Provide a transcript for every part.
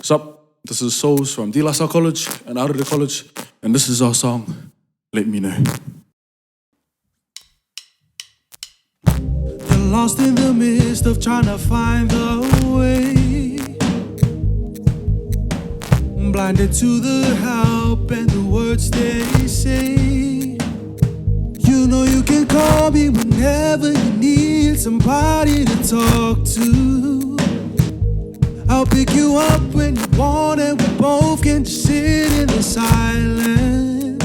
What's up? This is Souls from De La Salle College and out of the college, and this is our song, Let Me Know. You're lost in the midst of trying to find the way, blinded to the help and the words they say. You know you can call me whenever you need somebody to talk to. I'll pick you up when you want, and we both can just sit in the silence.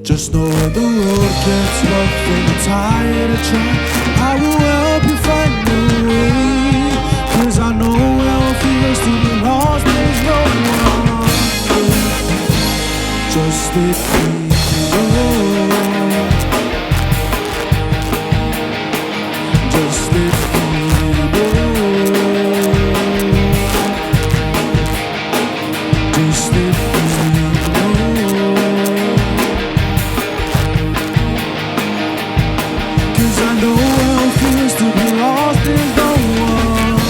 Just know when the road gets rough and you're tired of trying, I will help you find a way. 'Cause I know how it feels to be lost, there's no one. Just let me know. Just let me know. Just let me know. 'Cause I know how it feels to be lost, there's no one.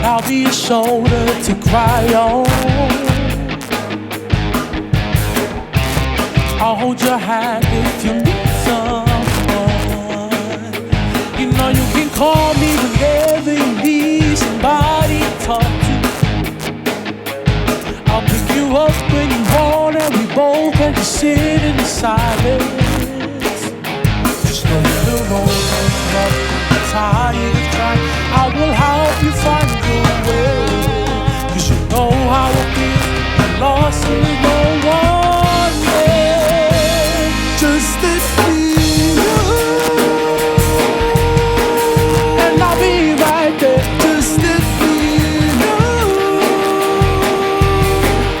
I'll be a shoulder to cry on. I'll hold your hand if you need someone. You know you can call me whenever you need somebody to talk to. I'll pick you up when you want, and we both can just sit in the silence. Just know the road is rough, I'm tired of trying, I will help you find your way. 'Cause you know how it feels, I'm lost and there's no one there. Just let me know, and I'll be right there. Just let me know,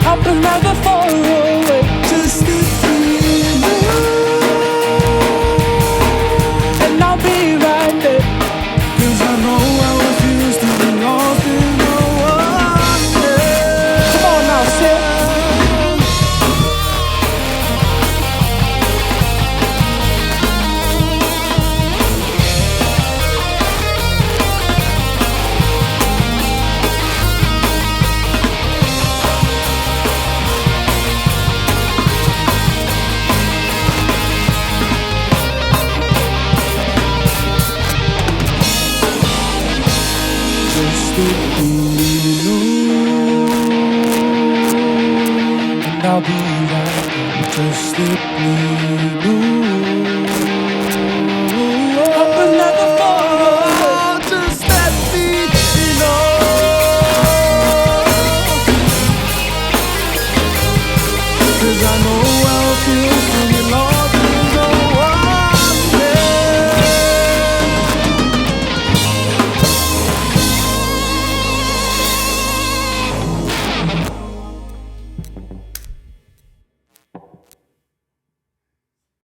I'll be never far away. Just let me know, and I'll be right there. 'Cause I know how it feels to be lost and no one there. Come on now, Sid. Just let me know, and I'll be right there. Just let me know.